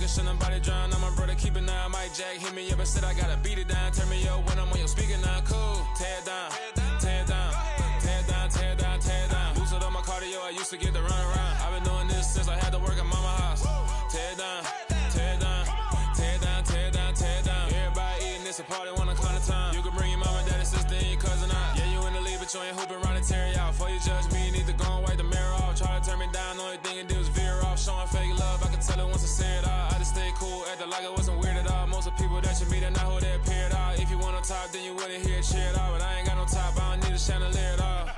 nigga, should nobody drown. I'm my brother, keep it now. Mike Jack hit me up and said I gotta beat it down. Turn me up when I'm on your speaker now. Cool, tear it down, tear it down, tear it down, tear it down, tear it down. Boosted up my cardio, I used to get to run around. I've been doing this since I had to work at mama house. Tear it down, tear it down, tear it down, tear it down, tear it down. Everybody eating this a party, 1 o'clock of time. You can bring your mama, daddy, sister, and your cousin out. Yeah, you in the lead, but you ain't hooping around and tear it out. Before you judge me, you need to go and wipe the mirror off. Try to turn me down, only thing it did was veer off. Showing fake love, I can tell it once I say it all. I just stay cool, acting like it wasn't weird at all. Most of the people that you meet are not who they appear at all. If you want on top, then you wouldn't hear it cheer at all. But I ain't got no top, I don't need a chandelier at all.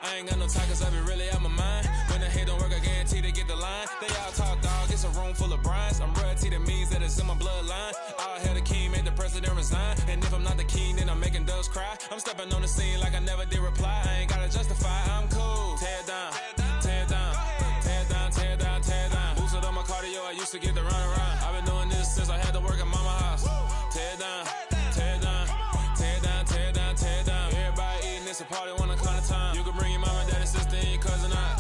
I ain't got no time, cause I be really out my mind. When the hate don't work, I guarantee to get the line. They all talk, dog, it's a room full of brinds. I'm royalty, that means that it's in my bloodline. All hell the king, made the president resign. And if I'm not the king, then I'm making doves cry. I'm stepping on the scene like I never did reply. I ain't gotta justify, I'm cool. Tear it down, tear it down, tear it down, tear it down, tear it down. Boosted up my cardio, I used to get to run around. I've been doing this since I had to work at mama house. Tear it down, tear it down, tear it down, tear it down, tear it down. Everybody eating this a party, 1 o'clock of time. You can bring your mama, daddy, sister, and your cousin out.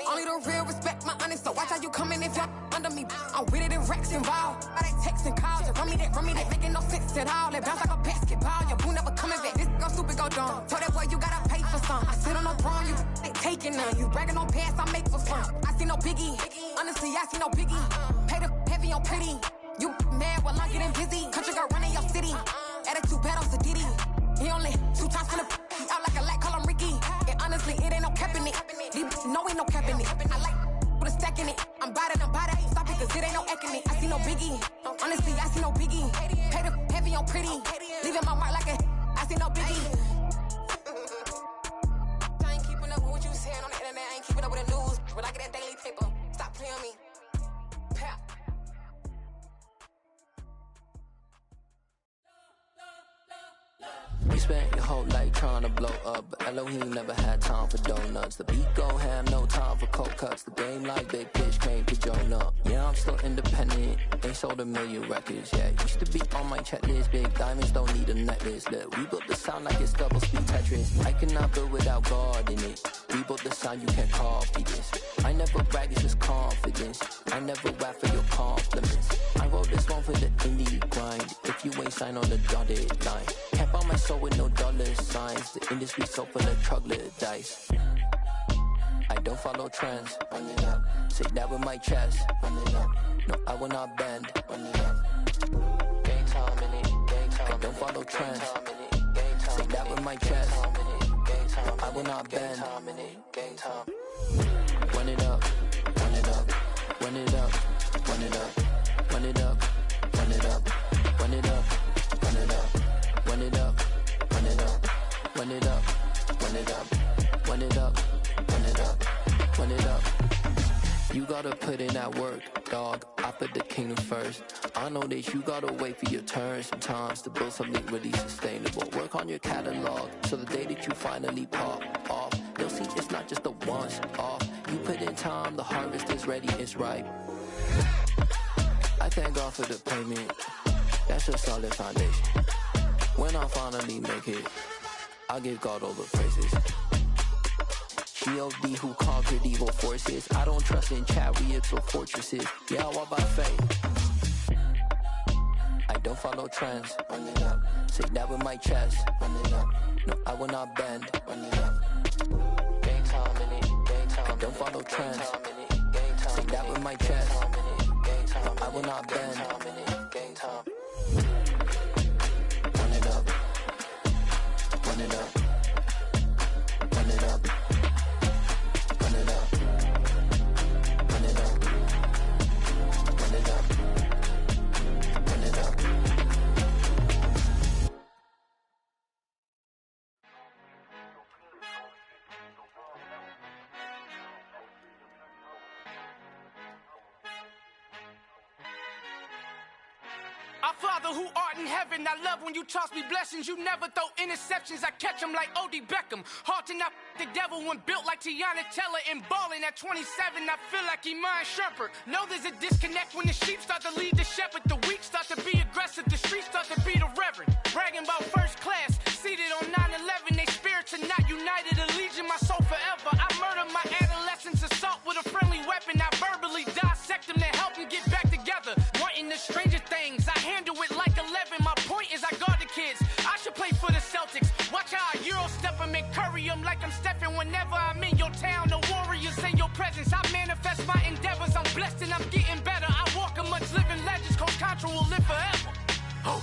Only the real respect my honest, so watch how you coming if you're under me. I'm with it in racks involved. I they texting calls, you run me that, making no sense at all. It bounce like a basketball, your boo never coming back. This go stupid, go dumb. Told that boy you gotta pay for some. I sit on no throne, you they taking none. You bragging on past, I make for fun. I see no biggie, honestly I see no biggie. Pay the heavy on pretty. You mad while I'm getting busy. Country girl running your city. Attitude bad on Diddy. He only 2 times from the he out like a light, call him Ricky. And honestly, it ain't no cap in it. No, ain't no cap in it. I like put a stack in it. I'm bout it. Stop it, cause it ain't no acting it. I see no biggie. Honestly, I see no biggie. Pay the heavy on pretty. Leaving my mark like a I see no biggie. I ain't keeping up with what you saying on the internet. I ain't keeping up with the news. But I get that daily paper. Stop playing me. Pap. We spent your whole life trying to blow up, but Elohim never had time for donuts. The beat gon' have no time for cold cuts. The game like big bitch came to join up. Yeah, I'm still independent, ain't sold a million records. Yeah, used to be on my checklist. Big diamonds don't need a necklace. Look, we built the sound like it's double speed Tetris. I cannot build without God in it. We built the sound, you can't copy this. I never brag, it's just arrogance. I never rap for your compliments. I wrote this one for the indie grind. If you ain't signed on the dotted line, can't buy my soul with no dollar signs. The industry so full of troglodytes. I don't follow trends. Run it up. Say that with my chest. Run it up. No, I will not bend. Run it up. Gang time in it. Gang time. I don't follow trends. Say that with my chest. I will not bend. Gang time. Run it up. Run it up. Run it up. Run it up. Run it up. Run it up. Run it up. Run it up. Run it up. Run it up. Run it up. Run it up. Run it up. Run it up. Run it up. You gotta put in that work, dog. I put the kingdom first. I know that you gotta wait for your turn sometimes to build something really sustainable. Work on your catalog so the day that you finally pop off, they'll see it's not just a once off. You put in time, the harvest is ready, it's ripe. I thank God for the payment. That's a solid foundation. When I finally make it, I give God all the praises. G.O.D. who conquered evil forces. I don't trust in chariots or fortresses. Yeah, I walk by faith. I don't follow trends. Run it up. Say that with my chest. Run it up. No, I will not bend. Run it up. Gang time in it. Gang time. I don't follow trends. Say that with my chest. I will not bend. Gang time. Run it up. Run it up. Run it up. Run it up. Run it up. Run it up. Run it up. Our Father who art in heaven, I love when you toss me blessings. You never throw interceptions, I catch them like O.D. Beckham. Hard to not the devil when built like Tiana Teller and balling at 27. I feel like Iman Shumpert. Know there's a disconnect when the sheep start to lead the shepherd. The weak start to be aggressive, the streets start to be the reverend. Bragging about first class, seated on 9/11. They spirits are not united, a legion, my soul forever. I murder my adolescence, assault with a friendly weapon. I verbally dissect them to help them get back together. Wanting the stranger things, I handle it like 11. My point is I guard the kids. I should play for the Celtics. Watch how I Euro step them and curry them like I'm Stephen. Whenever I'm in your town, the warriors in your presence. I manifest my endeavors. I'm blessed and I'm getting better. I walk amongst living legends. Coach Contra will live forever. Oh.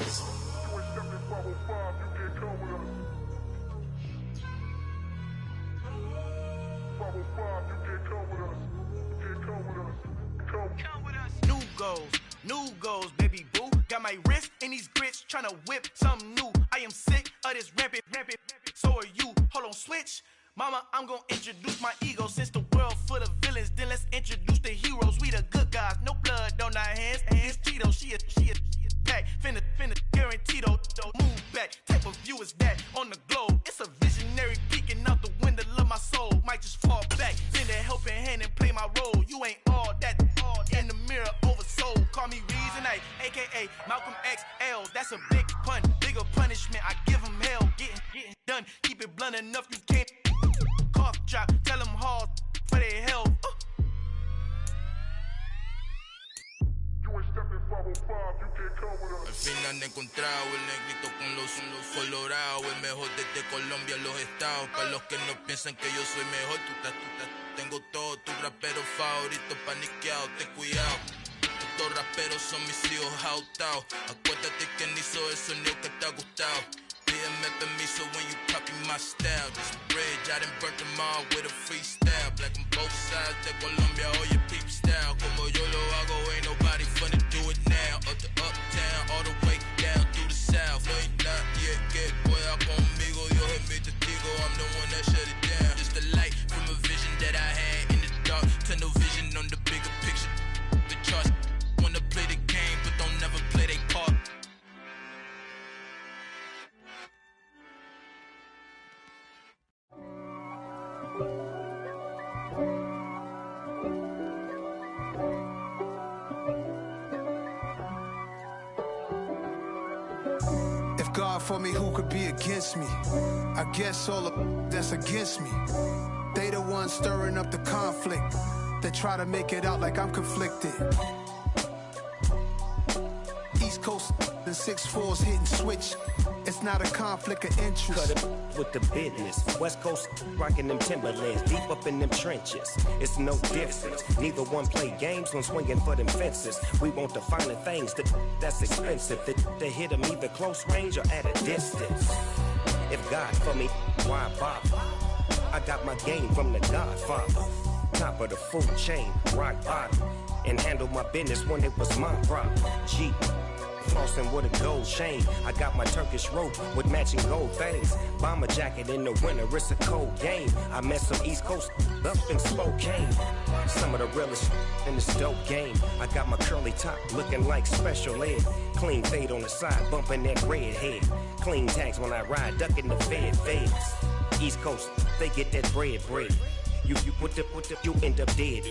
New goals, baby boo. Got my wrist in these grits, tryna whip something new. I am sick of this rampant. So are you. Hold on, switch. Mama, I'm gonna introduce my ego. Since the world full of villains, then let's introduce the heroes. We the good guys, no blood on our hands. Hands Tito, she a pack. Finna, guaranteed. Move back. Type of view is that on the globe? It's a visionary peeking out the window of my soul. Might just fall back. Lend a helping hand and play my role. You ain't all that. In the mirror, oversold. Call me Reason A, aka Malcolm XL. That's a big pun, bigger punishment. I give him hell. Getting done. Keep it blunt enough. You can't cough drop. Tell them hard for their health. Al fin han encontrado el negrito con los colorados, el mejor desde Colombia, los estados. Para los que no piensan que yo soy mejor, tengo todo, tus raperos favoritos paniqueados, ten cuidado. Estos raperos son mis hijos jautados. Acuérdate quién hizo el sonido que te ha gustado. Pídeme permiso when you copy my style. This bridge, I done burnt them all with a freestyle. Black on both sides de Colombia, oye peep style. Como yo lo hago, ain't nobody finna do it now. Up to uptown, all the way down through the south. No hay nadie que pueda conmigo, Dios es mi testigo. I'm the one that shut it down. Just a light from a vision that I had in the dark. Tunnel vision on the bigger picture. The charts wanna play the game, but don't never play their part. If God for me, who could be against me? I guess all the that's against me. They the ones stirring up the conflict. They try to make it out like I'm conflicted. East Coast and 6'4s hitting switch. It's not a conflict of interest. Cut it with the business. West Coast rocking them Timberlands, deep up in them trenches. It's no difference. Neither one play games when swinging for them fences. We want the finer things that's expensive. They hit them either close range or at a distance. If God for me, why bother? I got my game from the Godfather. Top of the food chain, rock bottom. And handle my business when it was my problem. G. Flossing with a gold chain. I got my Turkish rope with matching gold things. Bomber jacket in the winter, it's a cold game. I met some East Coast up in Spokane. Some of the realest in this dope game. I got my curly top looking like special ed. Clean fade on the side, bumping that red head. Clean tags when I ride, ducking the feds. East Coast, they get that bread. You put the, you end up dead.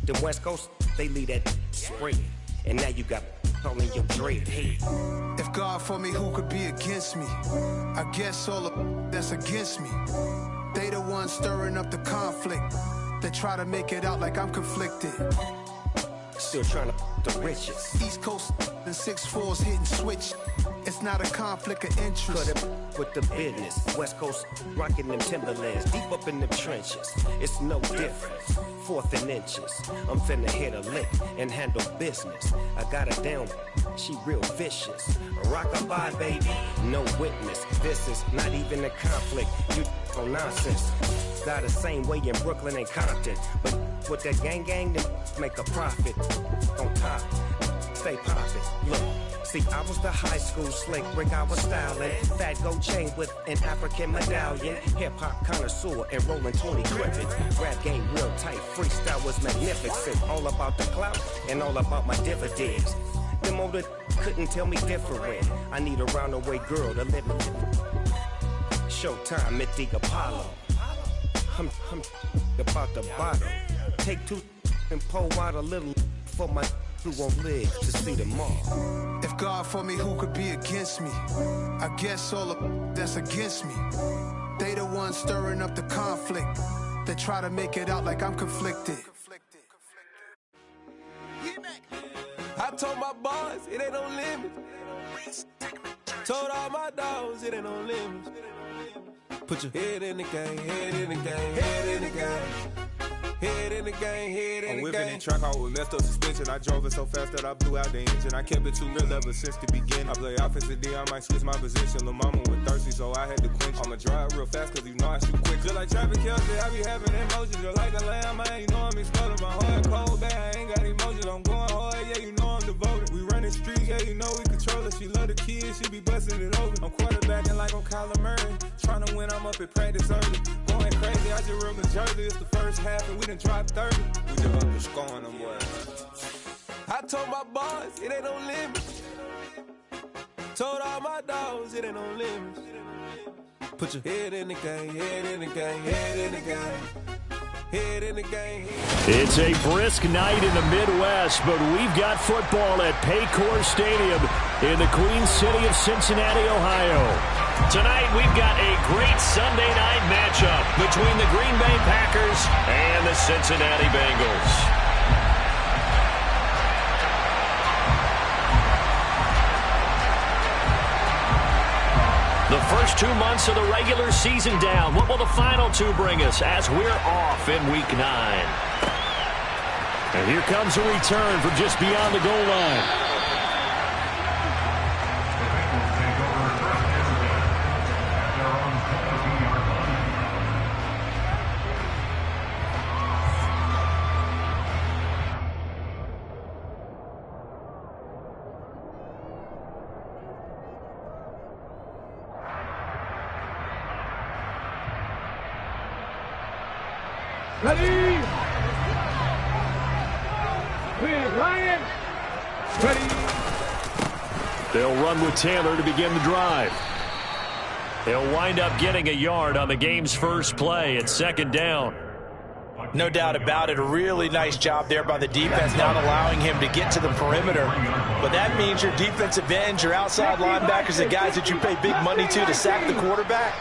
Them West Coast, they leave that spread. And now you got all in your dread head. If God for me, who could be against me? I guess all of that's against me. They the ones stirring up the conflict. They try to make it out like I'm conflicted. Still trying to the riches. East Coast and 6'4s hitting switch. It's not a conflict of interest. Cut it with the business. West Coast rocking them Timberlands, deep up in them trenches. It's no difference. 4th and inches. I'm finna hit a lick and handle business. I got her down, she real vicious. Rock-a-bye, baby, no witness. This is not even a conflict. You on nonsense. Got the same way in Brooklyn and Compton. But with that gang, then make a profit. On top, stay poppin'. Look. See, I was the high school slick Rick, I was styling. Fat gold chain with an African medallion. Hip-hop connoisseur and rolling 20 gripping. Rap game real tight, freestyle was magnificent. All about the clout and all about my dividends. Them older couldn't tell me different. I need a roundaway girl to live in. Showtime at the Apollo. I'm about the bottle. Take 2 and pour out a little for my who won't live to see them all. If God for me, who could be against me? I guess all of that's against me. They the ones stirring up the conflict. They try to make it out like I'm conflicted. I told my boys it ain't no limit. Told all my dogs it ain't no limit. Put your head in the game, head in the game, head in the game. Head in the game, head in the game. I'm whipping and track out with messed up suspension. I drove it so fast that I blew out the engine. I kept it too real ever since the beginning. I play offensive D, I might switch my position. Lil' mama was thirsty, so I had to quench. I'ma drive real fast, cause you know I shoot quick. Just like traffic Kelsey, I be having emotions. Just like a lamb, man, you know I'm exploding. My heart cold, bad, I ain't got emotions. I'm going hard, yeah, you know I'm devoted. We running streets, yeah, you know we control it. She love the kids, she be busting it over. I'm quarterbacking like I'm Kyler Murray. Trying to win, I'm up at practice early. Going crazy, I just real the jersey. It's the first half and we done dropped 30. We just underscoring them boys. I told my boys it ain't no limits. Told all my dogs it ain't no limits. Put your head in the game, head in the game, head in the game. Head in the game. It's a brisk night in the Midwest, but we've got football at Paycor Stadium in the Queen City of Cincinnati, Ohio. Tonight, we've got a great Sunday night matchup between the Green Bay Packers and the Cincinnati Bengals. The first 2 months of the regular season down. What will the final 2 bring us as we're off in Week 9? And here comes a return from just beyond the goal line. Ready? Ryan. Ready. They'll run with Taylor to begin the drive. They'll wind up getting a yard on the game's first play at 2nd down. No doubt about it. A really nice job there by the defense, not allowing him to get to the perimeter. But that means your defensive ends, your outside linebackers, the guys that you pay big money to sack the quarterback,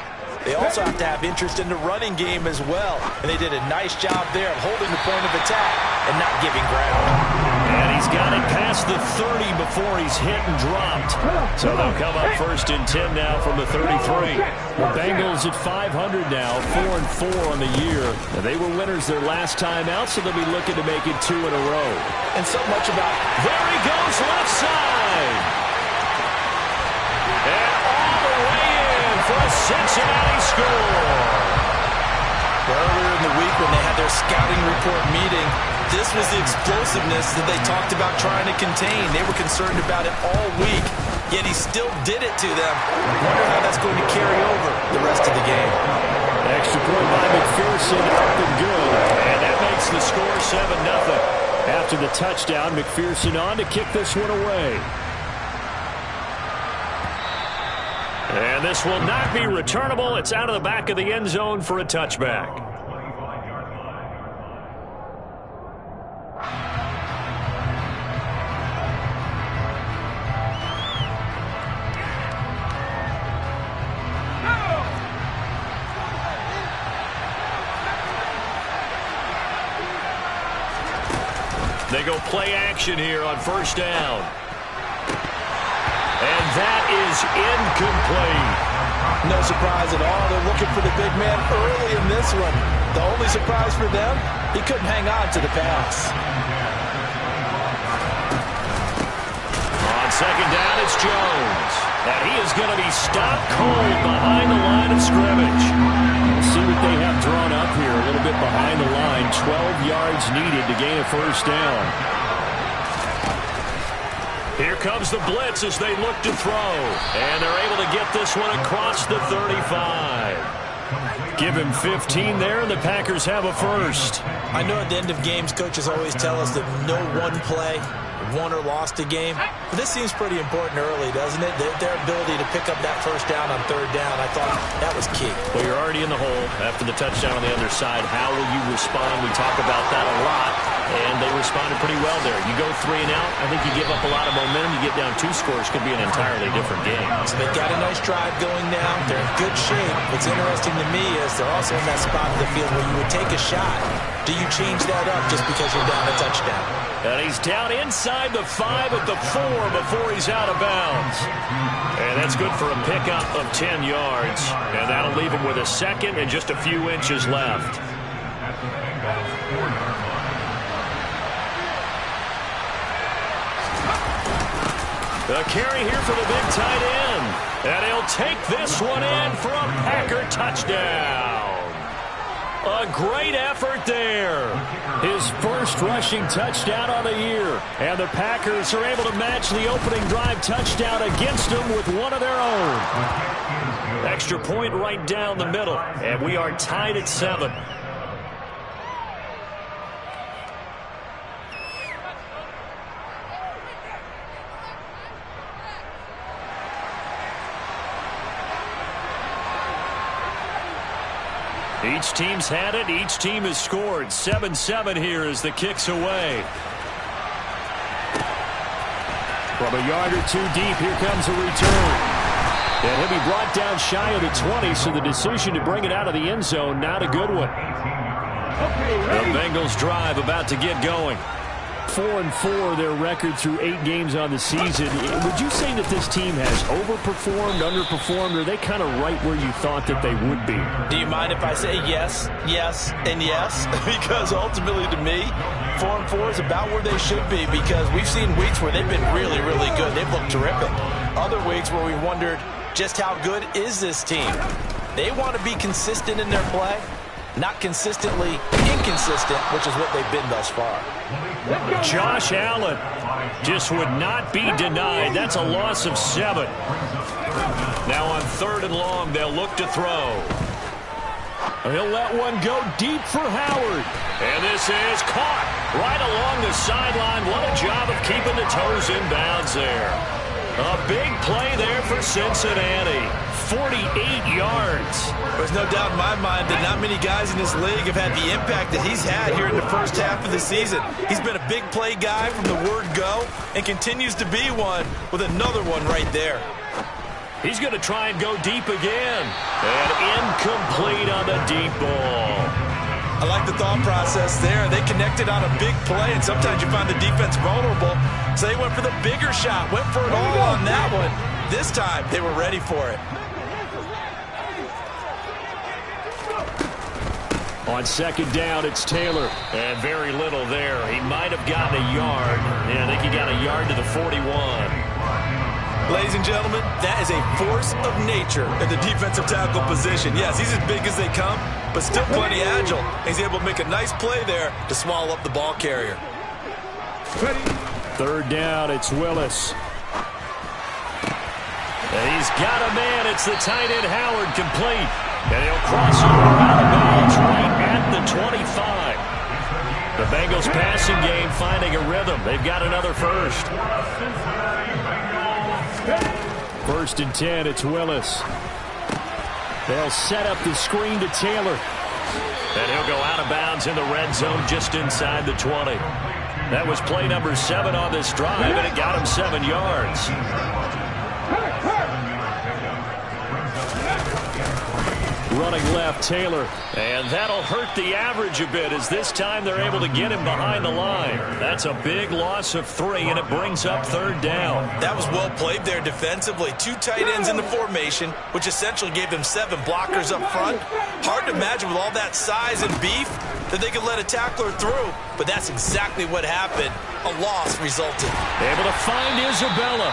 they also have to have interest in the running game as well. And they did a nice job there of holding the point of attack and not giving ground. And he's got it past the 30 before he's hit and dropped. So they'll come up 1st and 10 now from the 33. The Bengals at 500 now, 4-4 on the year. Now, they were winners their last time out, so they'll be looking to make it 2 in a row. And so much about it. There he goes, left side. And all the way in for a Cincinnati score. Earlier in the week when they had their scouting report meeting, this was the explosiveness that they talked about trying to contain. They were concerned about it all week, yet he still did it to them. Wonder how that's going to carry over the rest of the game. Extra point by McPherson, up and good. And that makes the score 7-0. After the touchdown, McPherson on to kick this one away. And this will not be returnable. It's out of the back of the end zone for a touchback. They go play action here on 1st down. And that is incomplete. No surprise at all. They're looking for the big man early in this one. The only surprise for them, he couldn't hang on to the pass. On 2nd down, it's Jones. And he is going to be stopped cold behind the line of scrimmage. We'll see what they have drawn up here. A little bit behind the line. 12 yards needed to gain a 1st down. Here comes the blitz as they look to throw. And they're able to get this one across the 35. Give him 15 there, and the Packers have a 1st. I know at the end of games, coaches always tell us that no one play won or lost a game. But this seems pretty important early, doesn't it? Their ability to pick up that 1st down on 3rd down, I thought that was key. Well, you're already in the hole after the touchdown on the other side. How will you respond? We talk about that a lot. And they responded pretty well there. You go 3 and out, I think you give up a lot of momentum. You get down 2 scores, could be an entirely different game. So they've got a nice drive going now. They're in good shape. What's interesting to me is they're also in that spot of the field where you would take a shot. Do you change that up just because you're down a touchdown? And he's down inside the 5 at the 4 before he's out of bounds. And that's good for a pickup of 10 yards. And that'll leave him with a 2nd and just a few inches left. A carry here for the big tight end. And he'll take this one in for a Packer touchdown. A great effort there. His 1st rushing touchdown on the year. And the Packers are able to match the opening drive touchdown against them with one of their own. Extra point right down the middle. And we are tied at 7. Each team's had it. Each team has scored. 7-7 here as the kick's away. From a yard or 2 deep, here comes a return. And he'll be brought down shy of the 20, so the decision to bring it out of the end zone, not a good one. The Bengals drive about to get going. 4-4 their record through 8 games on the season. Would you say that this team has overperformed, underperformed, or are they kind of right where you thought that they would be? Do you mind if I say yes, yes, and yes? Because ultimately to me, 4-4 is about where they should be, because we've seen weeks where they've been really, really good. They've looked terrific. Other weeks where we wondered just how good is this team. They want to be consistent in their play, not consistently inconsistent, which is what they've been thus far. Josh Allen just would not be denied. That's a loss of 7. Now on 3rd and long, they'll look to throw. He'll let one go deep for Howard. And this is caught right along the sideline. What a job of keeping the toes in bounds there. A big play there for Cincinnati. 48 yards. There's no doubt in my mind that not many guys in this league have had the impact that he's had here in the first half of the season. He's been a big play guy from the word go and continues to be one with another one right there. He's going to try and go deep again. And incomplete on the deep ball. I like the thought process there. They connected on a big play, and sometimes you find the defense vulnerable. So they went for the bigger shot, went for it all on that one. This time, they were ready for it. On second down, it's Taylor. And very little there. He might have gotten a yard. Yeah, I think he got a yard to the 41. Ladies and gentlemen, that is a force of nature at the defensive tackle position. Yes, he's as big as they come, but still plenty agile. He's able to make a nice play there to swallow up the ball carrier. Third down, it's Willis. And he's got a man. It's the tight end Howard, complete. And he'll cross over out of bounds right at the 25. The Bengals passing game finding a rhythm. They've got another first. First and 10, it's Willis. They'll set up the screen to Taylor. And he'll go out of bounds in the red zone just inside the 20. That was play number 7 on this drive, and it got him 7 yards. Running left, Taylor. And that'll hurt the average a bit as this time they're able to get him behind the line. That's a big loss of 3, and it brings up third down. That was well played there defensively. 2 tight ends in the formation, which essentially gave them 7 blockers up front. Hard to imagine with all that size and beef that they could let a tackler through, but that's exactly what happened. A loss resulted. Able to find Isabella.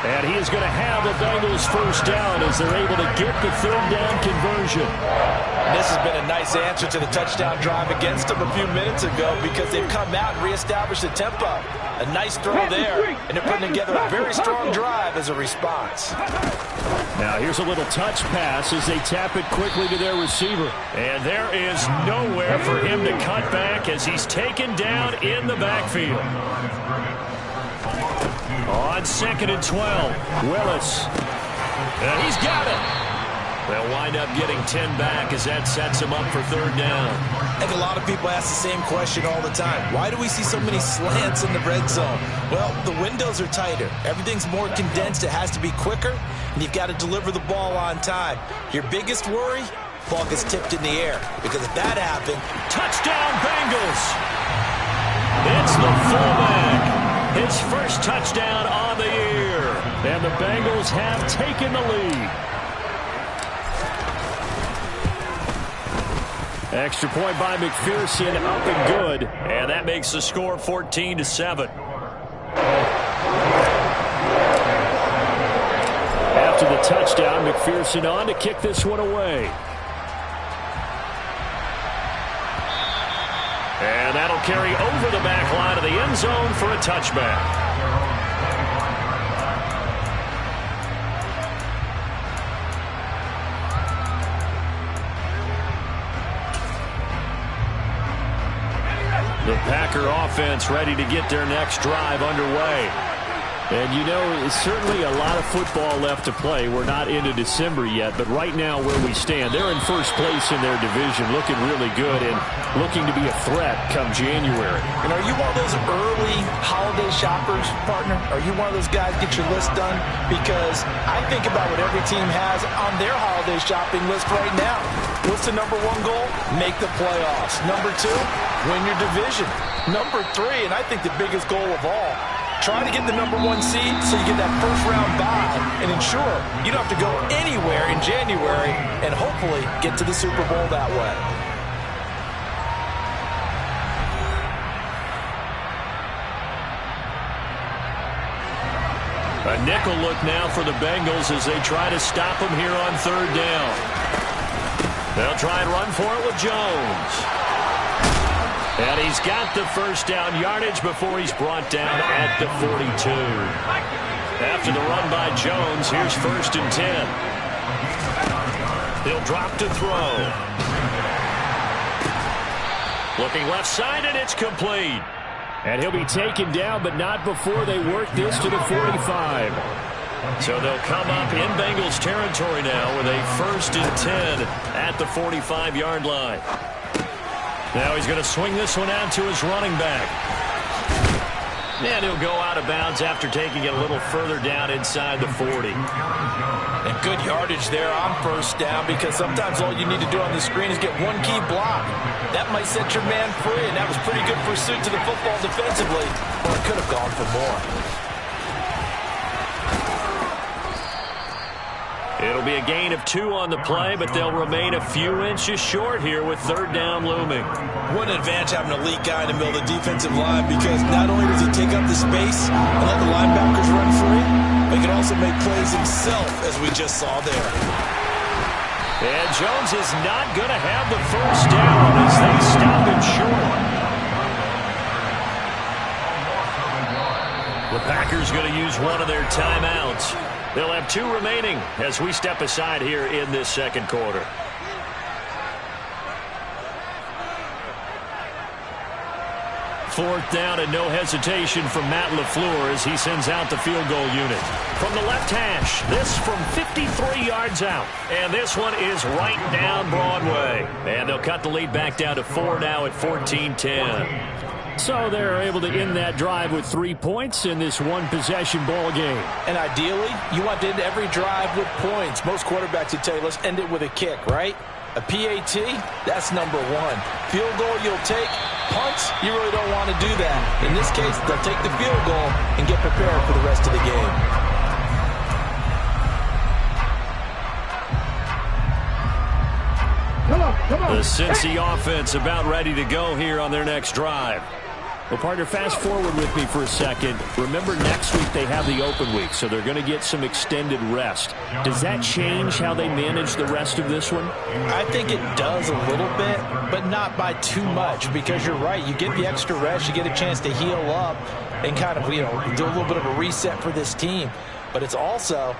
And he is going to have the Bengals first down as they're able to get the third down conversion. And this has been a nice answer to the touchdown drive against them a few minutes ago because they've come out and reestablished the tempo. A nice throw there, and they're putting together a very strong drive as a response. Now here's a little touch pass as they tap it quickly to their receiver. And there is nowhere for him to cut back as he's taken down in the backfield. On second and 12, Willis. And he's got it. They'll wind up getting 10 back as that sets him up for third down. I think a lot of people ask the same question all the time. Why do we see so many slants in the red zone? Well, the windows are tighter. Everything's more condensed. It has to be quicker, and you've got to deliver the ball on time. Your biggest worry? Ball gets tipped in the air. Because if that happened... Touchdown, Bengals! It's the fullback. His first touchdown on the year. And the Bengals have taken the lead. Extra point by McPherson, up and good. And that makes the score 14-7. After the touchdown, McPherson on to kick this one away. And that'll carry over the back line of the end zone for a touchback. The Packer offense ready to get their next drive underway. And, you know, it's certainly a lot of football left to play. We're not into December yet, but right now where we stand, they're in first place in their division, looking really good and looking to be a threat come January. And are you one of those early holiday shoppers, partner? Are you one of those guys get your list done? Because I think about what every team has on their holiday shopping list right now. What's the number 1 goal? Make the playoffs. Number 2, win your division. Number 3, and I think the biggest goal of all, try to get the number 1 seed so you get that first round bye and ensure you don't have to go anywhere in January and hopefully get to the Super Bowl that way. A nickel look now for the Bengals as they try to stop him here on third down. They'll try and run for it with Jones. And he's got the first down yardage before he's brought down at the 42. After the run by Jones, here's first and 10. He'll drop to throw. Looking left side, and it's complete. And he'll be taken down, but not before they work this to the 45. So they'll come up in Bengals territory now with a first and 10 at the 45-yard line. Now he's going to swing this one out to his running back. And he'll go out of bounds after taking it a little further down inside the 40. And good yardage there on first down, because sometimes all you need to do on the screen is get one key block. That might set your man free, and that was pretty good pursuit to the football defensively. Or it could have gone for more. It'll be a gain of 2 on the play, but they'll remain a few inches short here with third down looming. What an advantage having an elite guy in the middle of the defensive line, because not only does he take up the space and let the linebackers run free, but he can also make plays himself, as we just saw there. And Jones is not going to have the first down as they stop him short. The Packers going to use one of their timeouts. They'll have 2 remaining as we step aside here in this second quarter. Fourth down and no hesitation from Matt LaFleur as he sends out the field goal unit. From the left hash, this from 53 yards out. And this one is right down Broadway. And they'll cut the lead back down to 4 now at 14-10. So they're able to end that drive with 3 points in this one-possession ball game. And ideally, you want to end every drive with points. Most quarterbacks would tell you, let's end it with a kick, right? A PAT, that's number 1. Field goal you'll take. Punts, you really don't want to do that. In this case, they'll take the field goal and get prepared for the rest of the game. The Cincy offense about ready to go here on their next drive. Well, partner, fast forward with me for a second. Remember, next week they have the open week, so they're going to get some extended rest. Does that change how they manage the rest of this one? I think it does a little bit, but not by too much, because you're right. You get the extra rest, you get a chance to heal up and kind of, do a little bit of a reset for this team. But it's also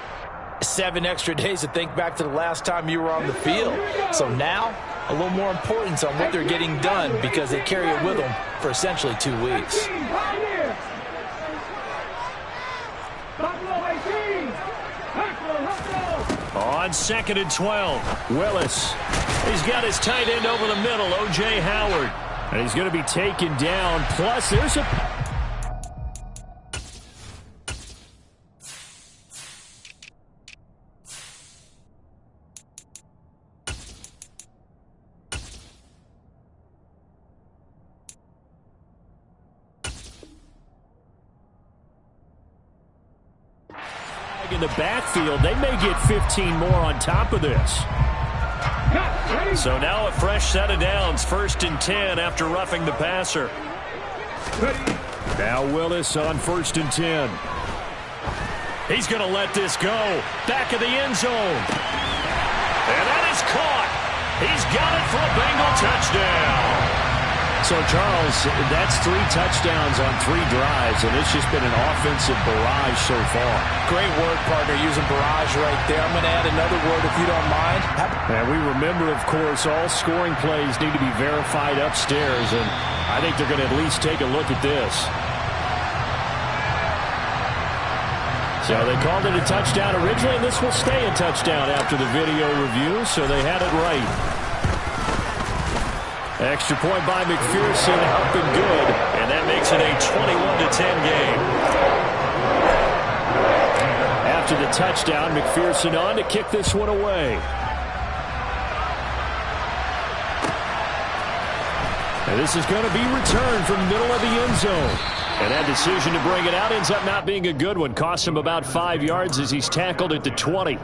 7 extra days to think back to the last time you were on the field. So now, a little more importance on what they're getting done, because they carry it with them for essentially 2 weeks. On 2nd and 12, Willis. He's got his tight end over the middle, O.J. Howard. And he's going to be taken down. Plus, there's a... in the backfield. They may get 15 more on top of this. So now a fresh set of downs, 1st and 10 after roughing the passer. Now Willis on 1st and 10. He's going to let this go. Back of the end zone. And that is caught. He's got it for a Bengal touchdown. So, Charles, that's 3 touchdowns on 3 drives, and it's just been an offensive barrage so far. Great work, partner, using barrage right there. I'm going to add another word if you don't mind. And we remember, of course, all scoring plays need to be verified upstairs, and I think they're going to at least take a look at this. So they called it a touchdown originally, and this will stay a touchdown after the video review, so they had it right. Extra point by McPherson, up and good, and that makes it a 21-10 game. After the touchdown, McPherson on to kick this one away. And this is going to be returned from the middle of the end zone. And that decision to bring it out ends up not being a good one. Cost him about 5 yards as he's tackled at the 20.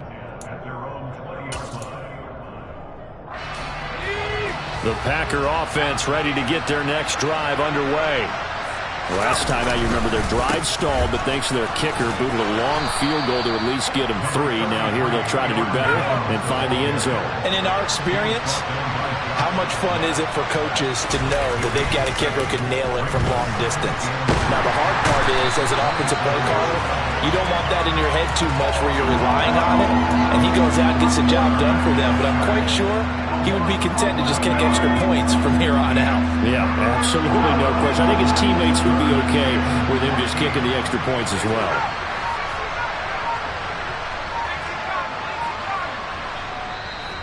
The Packer offense ready to get their next drive underway. Last time out, you remember their drive stalled, but thanks to their kicker, booted a long field goal to at least get them 3. Now here they'll try to do better and find the end zone. And in our experience, how much fun is it for coaches to know that they've got a kicker who can nail it from long distance? Now the hard part is, as an offensive play caller, you don't want that in your head too much where you're relying on it, and he goes out and gets the job done for them. But I'm quite sure he would be content to just kick extra points from here on out. Yeah, absolutely no question. I think his teammates would be okay with him just kicking the extra points as well.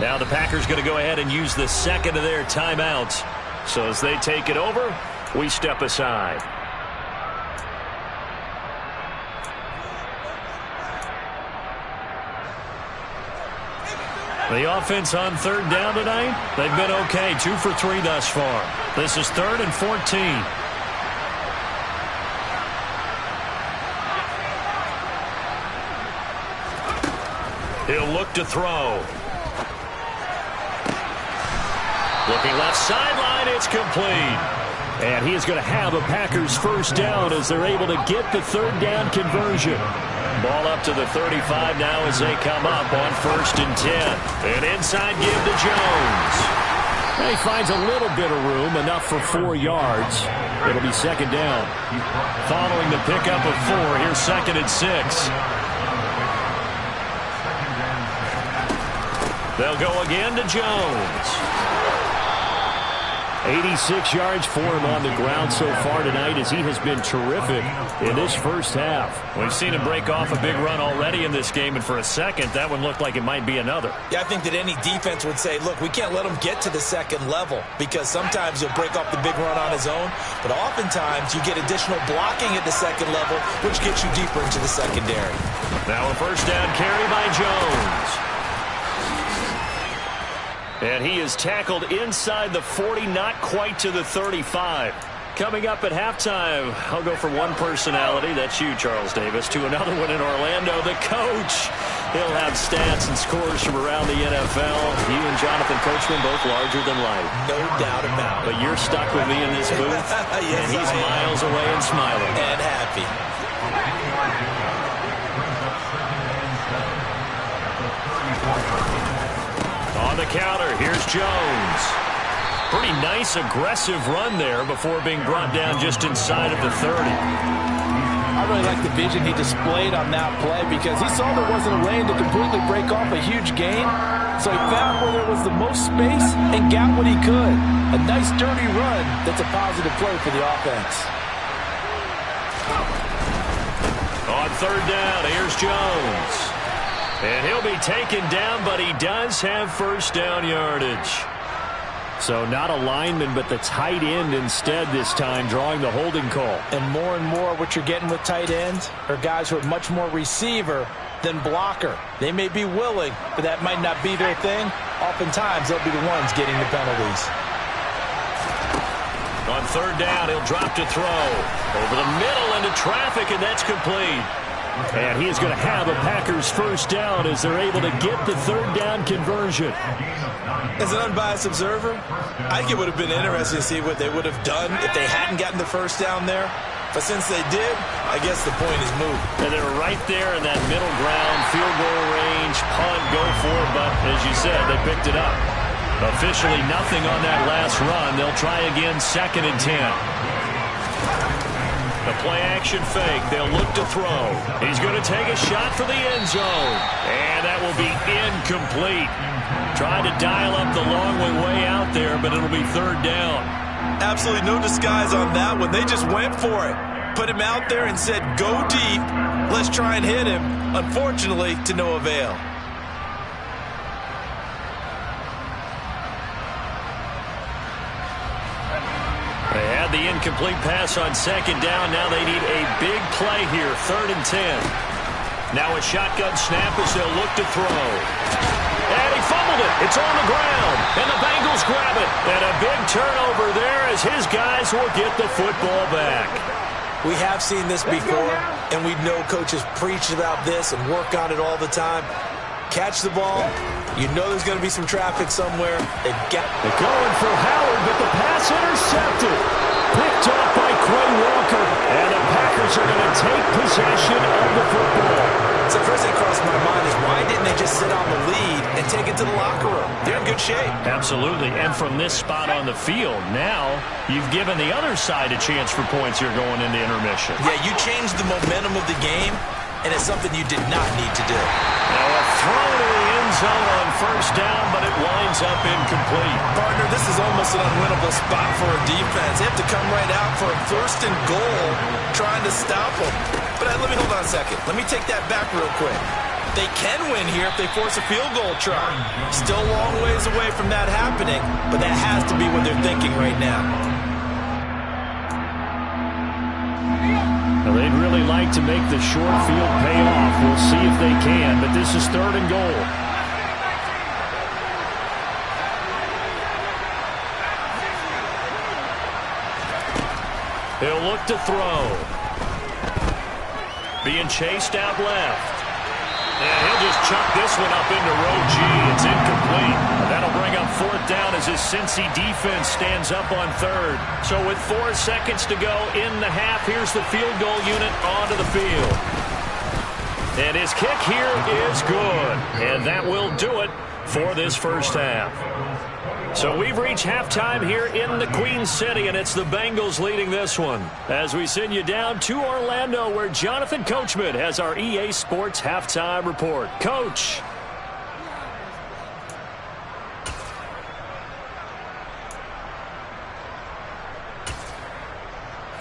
Now the Packers going to go ahead and use the second of their timeouts. So as they take it over, we step aside. The offense on third down tonight, they've been okay. 2 for 3 thus far. This is 3rd and 14. He'll look to throw. Looking left sideline, it's complete. And he is going to have a Packers first down as they're able to get the third down conversion. Ball up to the 35 now as they come up on 1st and 10. An inside give to Jones. And he finds a little bit of room, enough for 4 yards. It'll be 2nd down. Following the pickup of 4, here's 2nd and 6. They'll go again to Jones. 86 yards for him on the ground so far tonight as he has been terrific in this first half. We've seen him break off a big run already in this game, and for a second, that one looked like it might be another. Yeah, I think that any defense would say, look, we can't let him get to the 2nd level because sometimes he'll break off the big run on his own, but oftentimes you get additional blocking at the 2nd level, which gets you deeper into the secondary. Now a first down carry by Jones. And he is tackled inside the 40, not quite to the 35. Coming up at halftime, I'll go from one personality, that's you, Charles Davis, to another one in Orlando, the coach. He'll have stats and scores from around the NFL. You and Jonathan Coachman both larger than life. No doubt about it. But you're stuck with me in this booth, yes, and he's miles away and smiling. And happy. On the counter, here's Jones. Pretty nice, aggressive run there before being brought down just inside of the 30. I really like the vision he displayed on that play because he saw there wasn't a lane to completely break off a huge gain. So he found where there was the most space and got what he could. A nice, dirty run that's a positive play for the offense. On 3rd down, here's Jones. And he'll be taken down, but he does have first down yardage. So not a lineman, but the tight end instead this time, drawing the holding call. And more what you're getting with tight ends are guys who are much more receiver than blocker. They may be willing, but that might not be their thing. Oftentimes, they'll be the ones getting the penalties. On 3rd down, he'll drop to throw. Over the middle into traffic, and that's complete. And he is going to have a Packers first down as they're able to get the 3rd down conversion. As an unbiased observer, I think it would have been interesting to see what they would have done if they hadn't gotten the first down there. But since they did, I guess the point is moot. And they were right there in that middle ground, field goal range, punt, go for it. But as you said, they picked it up. Officially nothing on that last run. They'll try again, 2nd and 10. The play-action fake. They'll look to throw. He's going to take a shot for the end zone. And that will be incomplete. Tried to dial up the long way out there, but it'll be 3rd down. Absolutely no disguise on that one. They just went for it. Put him out there and said, go deep. Let's try and hit him. Unfortunately, to no avail. They had the incomplete pass on 2nd down. Now they need a big play here, 3rd and 10. Now a shotgun snap as they'll look to throw. And he fumbled it. It's on the ground. And the Bengals grab it. And a big turnover there as his guys will get the football back. We have seen this before, and we know coaches preach about this and work on it all the time. Catch the ball. You know there's going to be some traffic somewhere. They're going for Howard, but the pass intercepted. Picked off by Quay Walker. And the Packers are going to take possession of the football. So the first thing crossed my mind is why didn't they just sit on the lead and take it to the locker room? They're in good shape. Absolutely. And from this spot on the field, now you've given the other side a chance for points here going into intermission. Yeah, you changed the momentum of the game, and it's something you did not need to do. Now a throw to the end zone on 1st down, but it winds up incomplete. Partner, this is almost an unwinnable spot for a defense. They have to come right out for a 1st and goal, trying to stop them. But let me hold on a second. Let me take that back real quick. They can win here if they force a field goal try. Still a long ways away from that happening, but that has to be what they're thinking right now. Well, they'd really like to make the short field pay off. We'll see if they can, but this is 3rd and goal. look to throw. Being chased out left. And he'll just chuck this one up into row G. It's incomplete. That'll bring up 4th down as his Cincy defense stands up on 3rd. So with 4 seconds to go in the half, here's the field goal unit onto the field. And his kick here is good. And that will do it for this first half. So we've reached halftime here in the Queen City, and it's the Bengals leading this one. As we send you down to Orlando, where Jonathan Coachman has our EA Sports halftime report. Coach.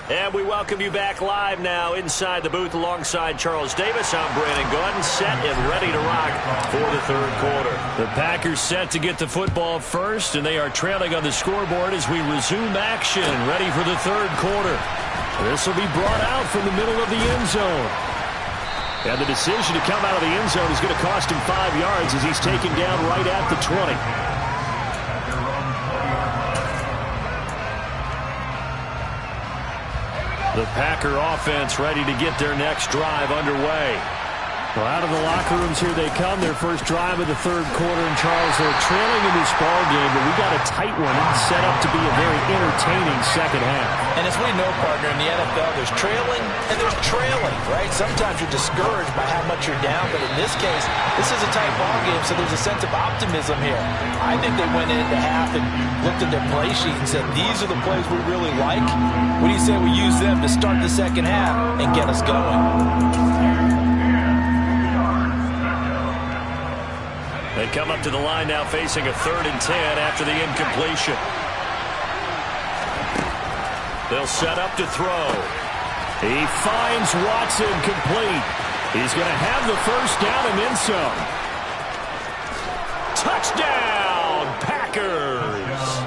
And we welcome you back live now inside the booth alongside Charles Davis. I'm Brandon Gordon, set and ready to rock for the 3rd quarter. The Packers set to get the football first, and they are trailing on the scoreboard as we resume action, ready for the 3rd quarter. This will be brought out from the middle of the end zone. And the decision to come out of the end zone is going to cost him 5 yards as he's taken down right at the 20. The Packer offense ready to get their next drive underway. Well, out of the locker rooms here they come. Their first drive of the 3rd quarter. And Charles, they're trailing in this ball game, but we got a tight one set up to be a very entertaining second half. And as we know, partner, in the NFL, there's trailing and there's trailing, right? Sometimes you're discouraged by how much you're down, but in this case, this is a tight ball game, so there's a sense of optimism here. I think they went into half and looked at their play sheet and said, these are the plays we really like. What do you say we use them to start the second half and get us going? They come up to the line now facing a 3rd and 10 after the incompletion. They'll set up to throw. He finds Watson complete. He's going to have the first down and then some. Touchdown, Packers!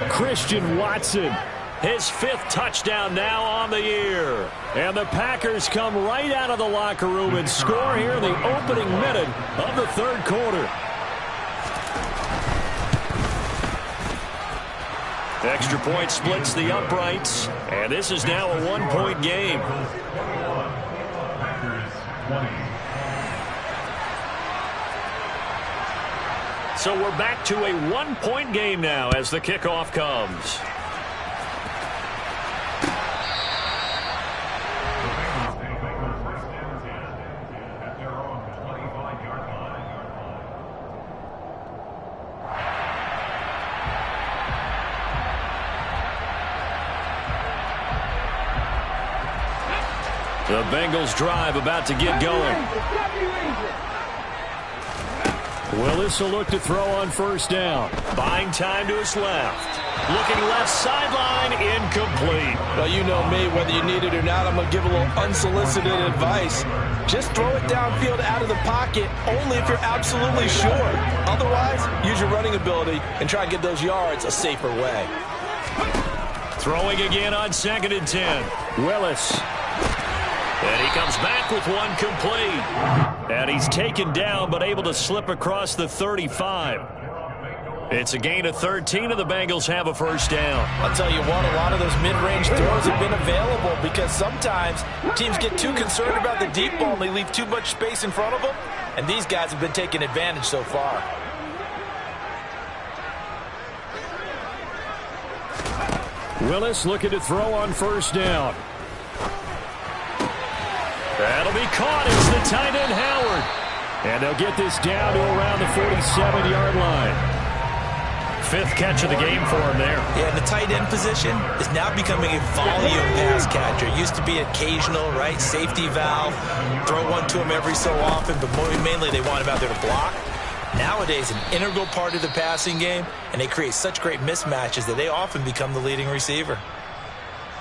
Christian Watson, his 5th touchdown now on the year. And the Packers come right out of the locker room and score here in the opening minute of the 3rd quarter. Extra point splits the uprights, and this is now a 1-point game. So we're back to a 1-point game now as the kickoff comes. The Bengals drive about to get going. Willis will look to throw on 1st down. Buying time to his left. Looking left sideline, incomplete. Well, you know me, whether you need it or not, I'm going to give a little unsolicited advice. Just throw it downfield out of the pocket, only if you're absolutely sure. Otherwise, use your running ability and try and get those yards a safer way. Throwing again on 2nd and 10. Willis. And he comes back with one complete. And he's taken down but able to slip across the 35. It's a gain of 13, and the Bengals have a first down. I'll tell you what, a lot of those mid-range throws have been available because sometimes teams get too concerned about the deep ball and they leave too much space in front of them. And these guys have been taking advantage so far. Willis looking to throw on 1st down. That'll be caught. It's the tight end, Howard. And they'll get this down to around the 47-yard line. 5th catch of the game for him there. Yeah, and the tight end position is now becoming a volume pass catcher. It used to be occasional, right? Safety valve. Throw one to him every so often, but mainly they want him out there to block. Nowadays, an integral part of the passing game, and they create such great mismatches that they often become the leading receiver.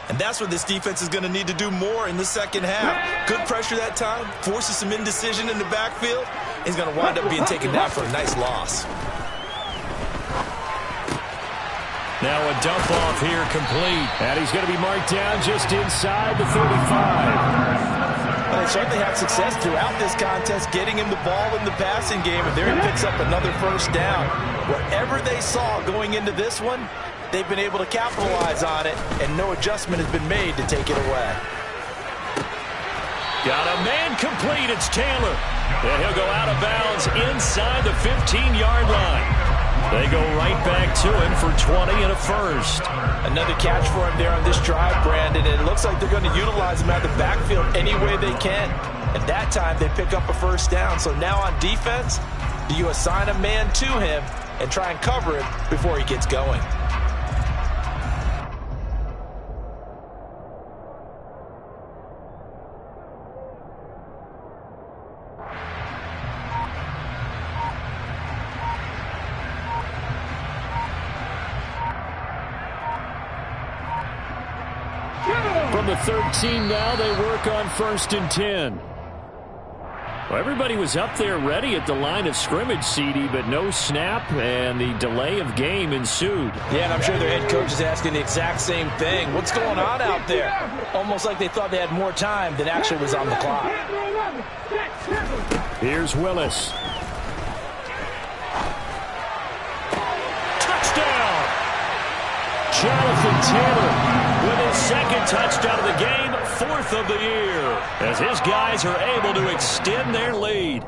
And that's what this defense is going to need to do more in the second half. Good pressure that time, forces some indecision in the backfield. He's going to wind up being taken down for a nice loss. Now a dump off here complete. And he's going to be marked down just inside the 35. But it's certainly had success throughout this contest getting him the ball in the passing game, and there he picks up another first down. Whatever they saw going into this one, they've been able to capitalize on it, and no adjustment has been made to take it away. Got a man complete. It's Taylor. And he'll go out of bounds inside the 15-yard line. They go right back to him for 20 and a first. Another catch for him there on this drive, Brandon. And it looks like they're going to utilize him out of the backfield any way they can. At that time, they pick up a first down. So now on defense, do you assign a man to him and try and cover him before he gets going? From the 13 now, they work on 1st and 10. Well, everybody was up there ready at the line of scrimmage, CD, but no snap, and the delay of game ensued. Yeah, and I'm sure their head coach is asking the exact same thing. What's going on out there? Almost like they thought they had more time than actually was on the clock. Here's Willis. Touchdown! Jonathan Taylor with his second touchdown of the game, 4th of the year, as his guys are able to extend their lead.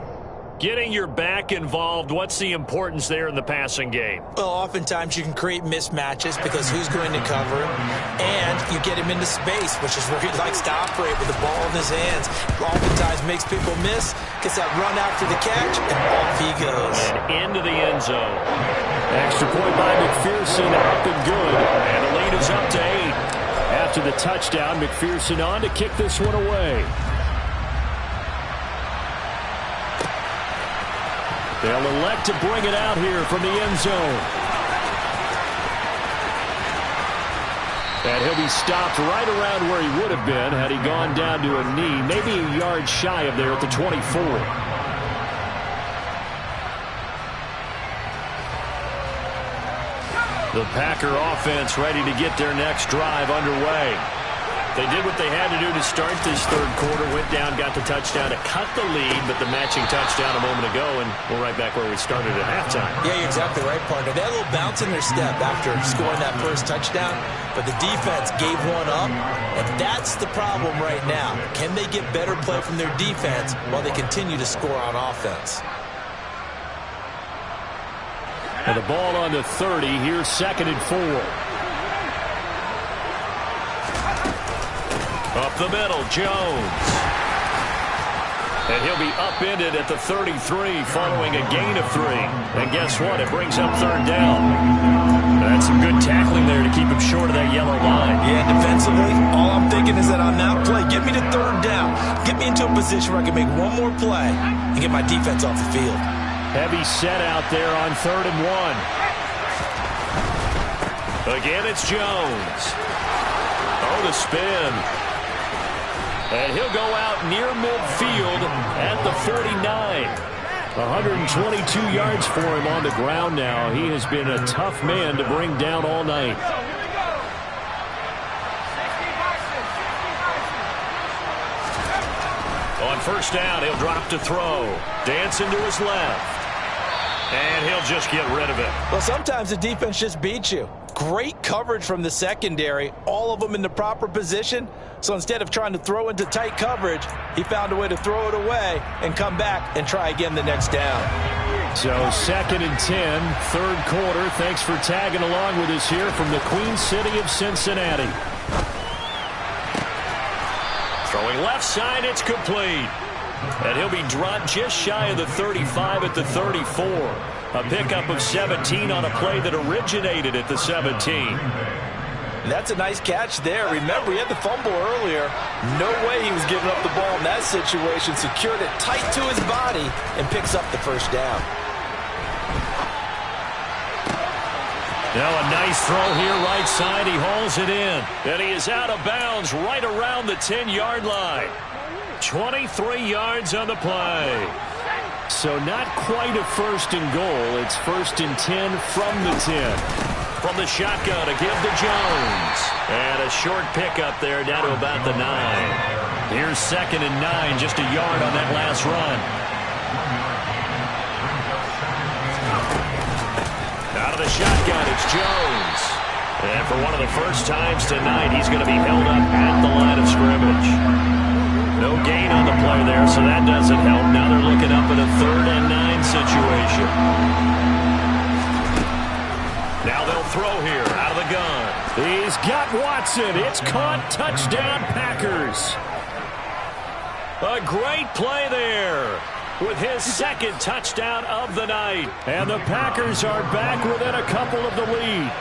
Getting your back involved, what's the importance there in the passing game? Well, oftentimes you can create mismatches because who's going to cover him, and you get him into space, which is where he likes to operate with the ball in his hands. Oftentimes makes people miss, gets that run after the catch, and off he goes. And into the end zone. Extra point by McPherson, up and good, and the lead is up to 8. After the touchdown, McPherson on to kick this one away. They'll elect to bring it out here from the end zone. And he'll be stopped right around where he would have been had he gone down to a knee, maybe a yard shy of there at the 24. The Packer offense ready to get their next drive underway. They did what they had to do to start this third quarter, went down, got the touchdown to cut the lead, but the matching touchdown a moment ago, and we're right back where we started at halftime. Yeah, you're exactly right, partner. They had a little bounce in their step after scoring that first touchdown, but the defense gave one up, and that's the problem right now. Can they get better play from their defense while they continue to score on offense? And the ball on the 30. Here's 2nd and 4. Up the middle, Jones. And he'll be upended at the 33 following a gain of 3. And guess what? It brings up 3rd down. That's some good tackling there to keep him short of that yellow line. Yeah, defensively, all I'm thinking is that on that play, get me to 3rd down. Get me into a position where I can make one more play and get my defense off the field. Heavy set out there on 3rd and 1. Again, it's Jones. Oh, the spin. And he'll go out near midfield at the 49. 122 yards for him on the ground now. He has been a tough man to bring down all night. On 1st down, he'll drop to throw. Dancing to his left. And he'll just get rid of it. Well, sometimes the defense just beats you. Great coverage from the secondary, all of them in the proper position. So instead of trying to throw into tight coverage, he found a way to throw it away and come back and try again the next down. So 2nd and 10, 3rd quarter. Thanks for tagging along with us here from the Queen City of Cincinnati. Throwing left side, it's complete. And he'll be dropped just shy of the 35 at the 34. A pickup of 17 on a play that originated at the 17. That's a nice catch there. Remember, he had the fumble earlier. No way he was giving up the ball in that situation. Secured it tight to his body and picks up the 1st down. Now a nice throw here right side. He hauls it in. And he is out of bounds right around the 10-yard line. 23 yards on the play. So not quite a 1st and goal. It's 1st and 10 from the 10. From the shotgun to give to Jones. And a short pickup there down to about the 9. Here's 2nd and 9, just a yard on that last run. Out of the shotgun, it's Jones. And for one of the first times tonight, he's going to be held up at the line of scrimmage. No gain on the play there, so that doesn't help. Now they're looking up at a 3rd and 9 situation. Now they'll throw here out of the gun. He's got Watson. It's caught. Touchdown, Packers. A great play there with his 2nd touchdown of the night. And the Packers are back within a couple of the lead.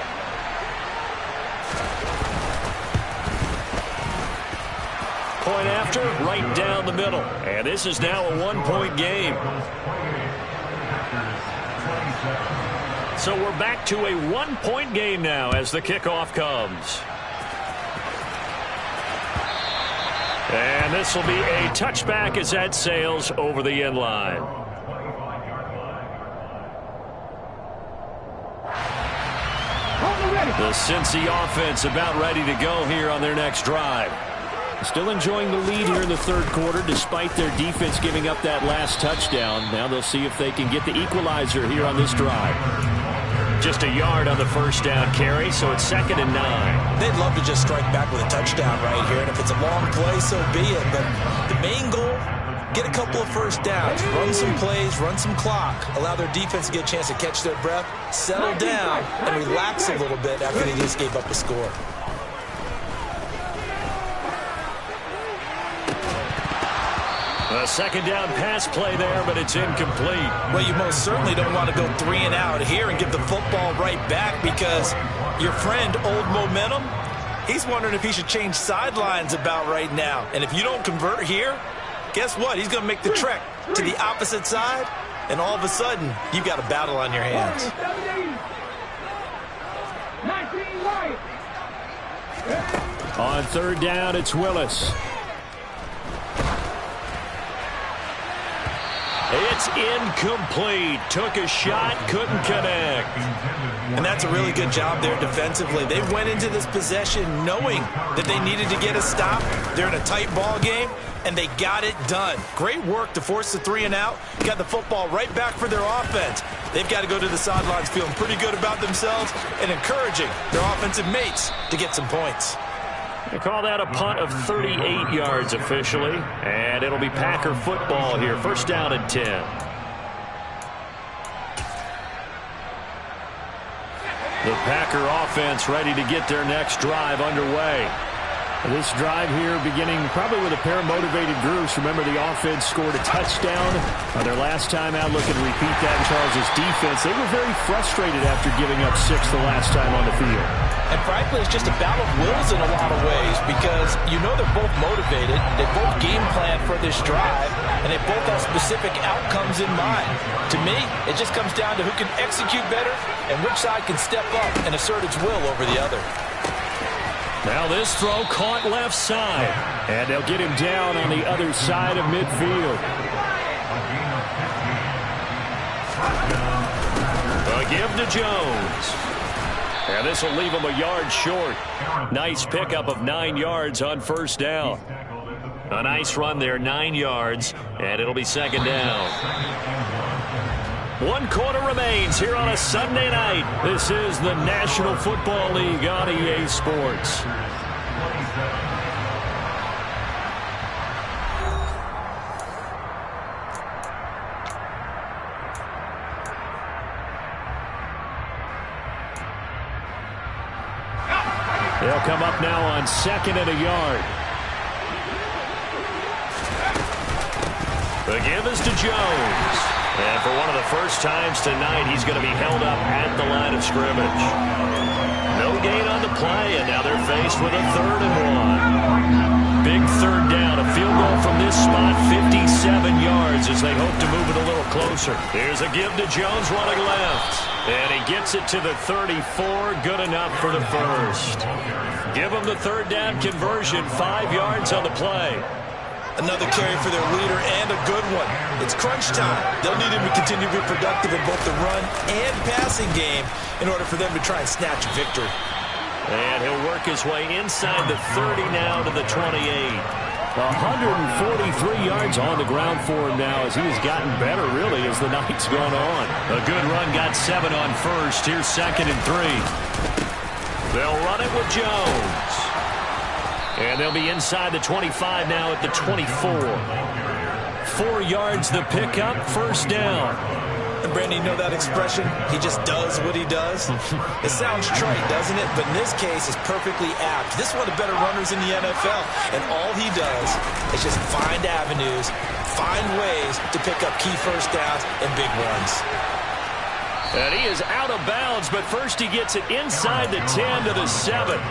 Point after, right down the middle. And this is now a 1-point game. So we're back to a 1-point game now as the kickoff comes. And this will be a touchback as that sails over the end line. The Cincy offense about ready to go here on their next drive. Still enjoying the lead here in the 3rd quarter despite their defense giving up that last touchdown. Now they'll see if they can get the equalizer here on this drive. Just a yard on the first down carry, so it's 2nd and 9. They'd love to just strike back with a touchdown right here, and if it's a long play, so be it. But the main goal, get a couple of first downs, run some plays, run some clock, allow their defense to get a chance to catch their breath, settle down, and relax a little bit after they just gave up a score. A 2nd down pass play there, but it's incomplete. Well, you most certainly don't want to go 3 and out here and give the football right back because your friend, Old Momentum, he's wondering if he should change sidelines about right now. And if you don't convert here, guess what? He's going to make the trek to the opposite side, and all of a sudden, you've got a battle on your hands. On 3rd down, it's Willis. It's incomplete. Took a shot, couldn't connect. And that's a really good job there defensively. They went into this possession knowing that they needed to get a stop. They're in a tight ball game, and they got it done. Great work to force the 3 and out. Got the football right back for their offense. They've got to go to the sidelines feeling pretty good about themselves and encouraging their offensive mates to get some points. They call that a punt of 38 yards officially, and it'll be Packer football here. 1st down and 10. The Packer offense ready to get their next drive underway. This drive here beginning probably with a pair of motivated groups. Remember, the offense scored a touchdown on their last time out. Looking to repeat that in Charles' defense. They were very frustrated after giving up 6 the last time on the field. And frankly, it's just a battle of wills in a lot of ways because you know they're both motivated. They both game plan for this drive, and they both have specific outcomes in mind. To me, it just comes down to who can execute better and which side can step up and assert its will over the other. Now this throw caught left side, and they'll get him down on the other side of midfield. A give to Jones. And this will leave him a yard short. Nice pickup of 9 yards on 1st down. A nice run there, 9 yards, and it'll be 2nd down. 1 quarter remains here on a Sunday night. This is the National Football League on EA Sports. They'll come up now on 2nd and a yard. The give is to Jones. And for one of the first times tonight, he's going to be held up at the line of scrimmage. No gain on the play, and now they're faced with a 3rd and 1. Big 3rd down, a field goal from this spot, 57 yards as they hope to move it a little closer. Here's a give to Jones running left. And he gets it to the 34, good enough for the first. Give him the 3rd down conversion, 5 yards on the play. Another carry for their leader and a good one. It's crunch time. They'll need him to continue to be productive in both the run and passing game in order for them to try and snatch a victory. And he'll work his way inside the 30 now to the 28. 143 yards on the ground for him now as he has gotten better, really, as the night's gone on. A good run, got 7 on first. Here's 2nd and 3. They'll run it with Jones. And they'll be inside the 25 now at the 24. 4 yards the pickup, 1st down. And Brandon, you know that expression? He just does what he does. It sounds trite, doesn't it? But in this case, it's perfectly apt. This is one of the better runners in the NFL. And all he does is just find avenues, find ways to pick up key 1st downs and big runs. And he is out of bounds, but first he gets it inside the 10 to the 7.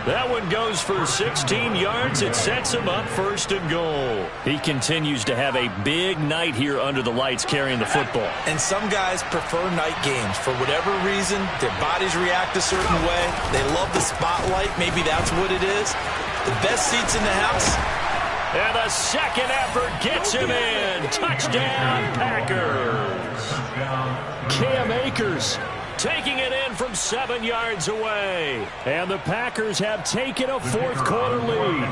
That one goes for 16 yards. It sets him up 1st and goal. He continues to have a big night here under the lights carrying the football. And some guys prefer night games. For whatever reason, their bodies react a certain way. They love the spotlight. Maybe that's what it is. The best seats in the house. And the second effort gets him in. Touchdown, Packers. Cam Akers taking it in from 7 yards away. And the Packers have taken a 4th quarter lead.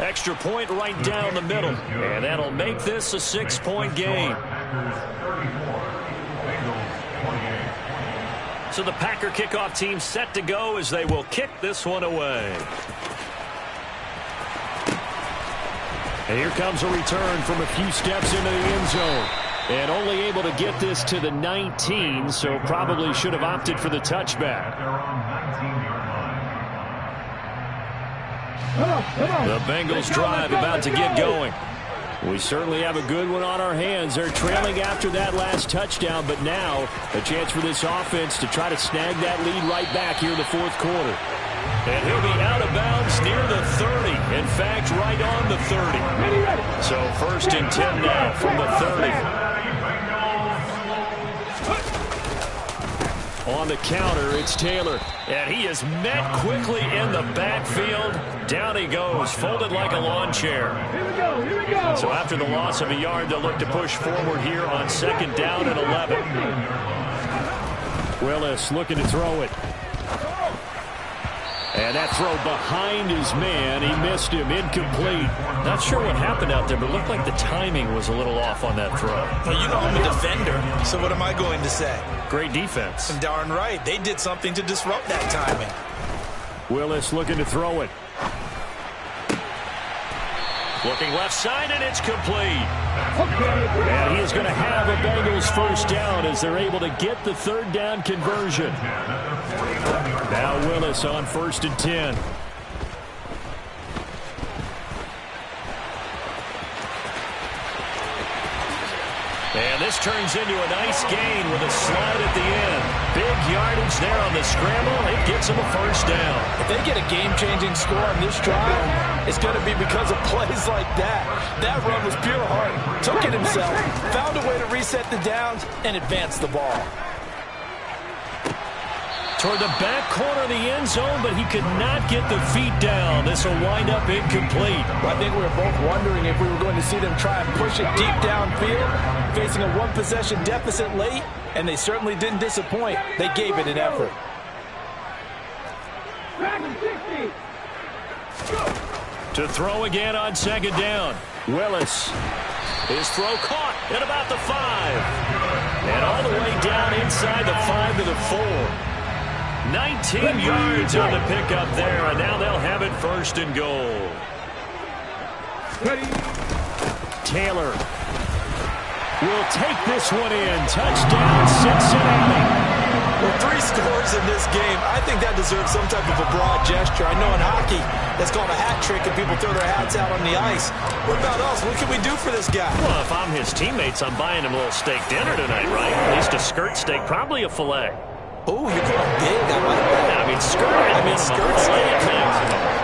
Extra point right down the middle. And that'll make this a 6-point game. So the Packer kickoff team set to go as they will kick this one away. And here comes a return from a few steps into the end zone. And only able to get this to the 19, so probably should have opted for the touchback. The Bengals drive about to get going. We certainly have a good one on our hands. They're trailing after that last touchdown, but now a chance for this offense to try to snag that lead right back here in the 4th quarter. And he'll be out of bounds near the 30. In fact, right on the 30. So 1st and 10 now from the 30. On the counter, it's Taylor. And he is met quickly in the backfield. Down he goes, folded like a lawn chair. Here we go. So after the loss of a yard, they'll look to push forward here on 2nd down and 11. Willis looking to throw it. And that throw behind his man. He missed him. Incomplete. Not sure what happened out there, but it looked like the timing was a little off on that throw. Well, you know I'm a defender, so what am I going to say? Great defense. And darn right. They did something to disrupt that timing. Willis looking to throw it. Looking left side, and it's complete. And he is going to have a Bengals 1st down as they're able to get the 3rd down conversion. Now Willis on 1st and 10. And this turns into a nice gain with a slide at the end. Big yardage there on the scramble. It gets him a 1st down. If they get a game-changing score on this drive, it's going to be because of plays like that. That run was pure heart. Took it himself, found a way to reset the downs, and advance the ball. Toward the back corner of the end zone, but he could not get the feet down. This will wind up incomplete. Well, I think we were both wondering if we were going to see them try and push it deep downfield, facing a 1-possession deficit late, and they certainly didn't disappoint. They gave it an effort. To throw again on 2nd down. Willis. His throw caught at about the 5. And all the way down inside the 5 to the 4. 19 yards on the pickup there, and now they'll have it 1st and goal. Taylor will take this one in. Touchdown, Cincinnati. With 3 scores in this game, I think that deserves some type of a broad gesture. I know in hockey, that's called a hat trick, and people throw their hats out on the ice. What about us? What can we do for this guy? Well, if I'm his teammates, I'm buying him a little steak dinner tonight, right? At least a skirt steak, probably a filet. Oh, you're going big. I like that. I mean, skirt steak.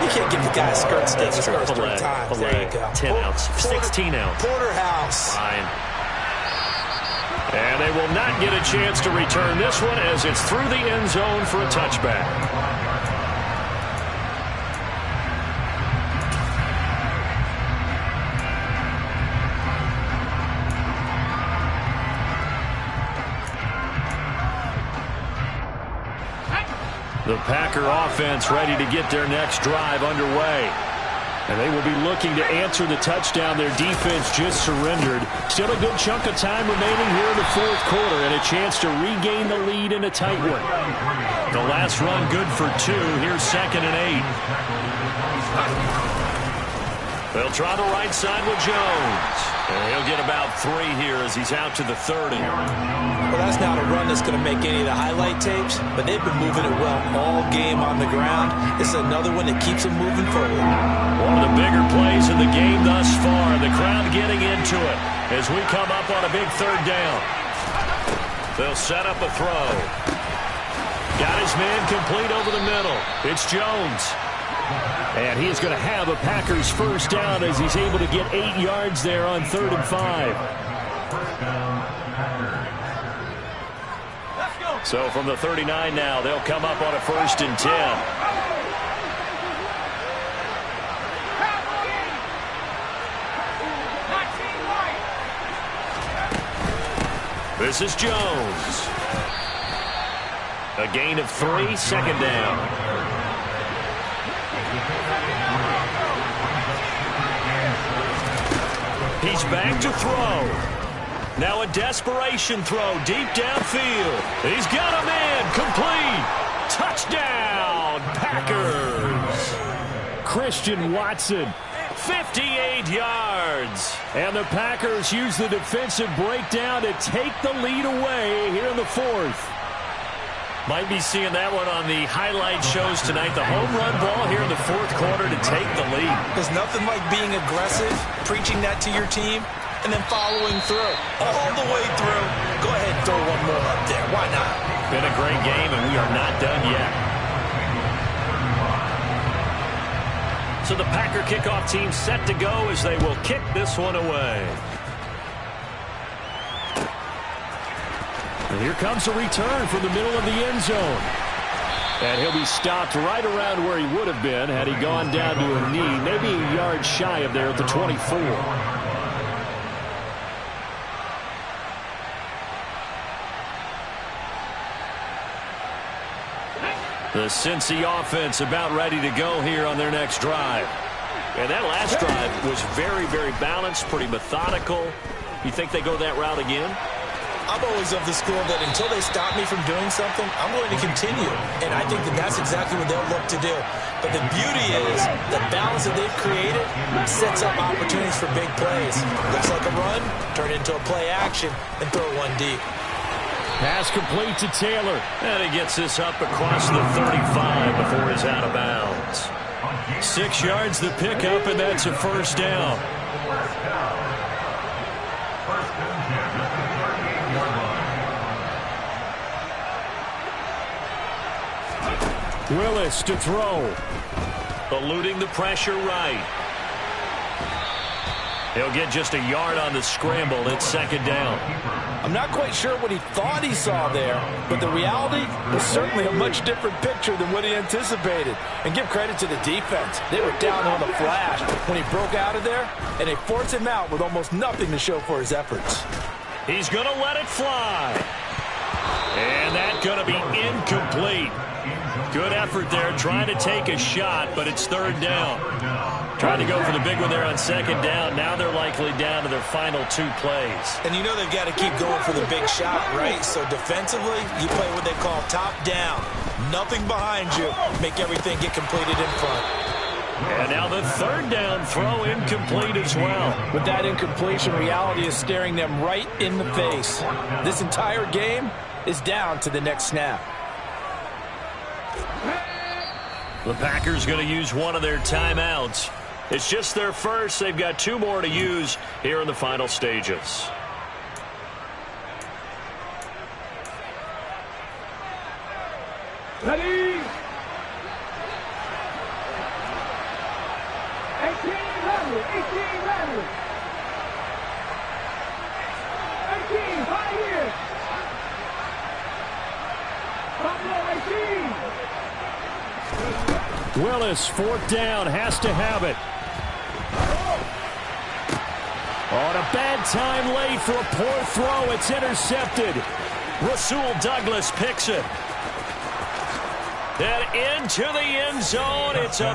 You can't give the guy a skirt steak. He scores 3 times. Filet, There you go. 10 ounce, 16 ounce. Porterhouse. Fine. And they will not get a chance to return this one as it's through the end zone for a touchback. The Packer offense ready to get their next drive underway. And they will be looking to answer the touchdown their defense just surrendered. Still a good chunk of time remaining here in the fourth quarter and a chance to regain the lead in a tight one. The last run good for 2. Here's 2nd and 8. They'll try the right side with Jones. And he'll get about 3 here as he's out to the 30. Well, that's not a run that's going to make any of the highlight tapes, but they've been moving it well all game on the ground. This is another one that keeps them moving forward. One of the bigger plays in the game thus far. The crowd getting into it as we come up on a big 3rd down. They'll set up a throw. Got his man complete over the middle. It's Jones. And he's going to have a Packers first down as he's able to get 8 yards there on 3rd and 5. So from the 39 now, they'll come up on a 1st and 10. This is Jones. A gain of 3, 2nd down. He's back to throw. Now a desperation throw deep downfield. He's got a man complete. Touchdown, Packers. Christian Watson, 58 yards. And the Packers use the defensive breakdown to take the lead away here in the 4th. Might be seeing that one on the highlight shows tonight. The home run ball here in the 4th quarter to take the lead. There's nothing like being aggressive, preaching that to your team, and then following through. All the way through. Go ahead and throw one more up there. Why not? Been a great game, and we are not done yet. So the Packer kickoff team set to go as they will kick this one away. And here comes a return from the middle of the end zone. And he'll be stopped right around where he would have been had he gone down to a knee, maybe a yard shy of there at the 24. The Cincy offense about ready to go here on their next drive. And that last drive was very, very balanced, pretty methodical. You think they go that route again? I'm always of the school that until they stop me from doing something, I'm going to continue. And I think that that's exactly what they'll look to do. But the beauty is the balance that they've created sets up opportunities for big plays. Looks like a run, turn it into a play action, and throw one deep. Pass complete to Taylor. And he gets this up across the 35 before he's out of bounds. 6 yards the pickup, and that's a first down. Willis to throw. Eluding the pressure right. He'll get just a yard on the scramble. It's 2nd down. I'm not quite sure what he thought he saw there, but the reality was certainly a much different picture than what he anticipated. And give credit to the defense. They were down on the flash when he broke out of there, and they forced him out with almost nothing to show for his efforts. He's going to let it fly. And that's going to be incomplete. Good effort there, trying to take a shot, but it's 3rd down. Trying to go for the big one there on 2nd down. Now they're likely down to their final 2 plays. And you know they've got to keep going for the big shot, right? So defensively, you play what they call top down. Nothing behind you. Make everything get completed in front. And now the 3rd down throw incomplete as well. With that incompletion, reality is staring them right in the face. This entire game is down to the next snap. The Packers going to use one of their timeouts. It's just their first. They've got 2 more to use here in the final stages. Ready? 18 level. 18, 5 years. Willis, 4th down, has to have it. On a bad time late for a poor throw. It's intercepted. Rasul Douglas picks it. And into the end zone. It's a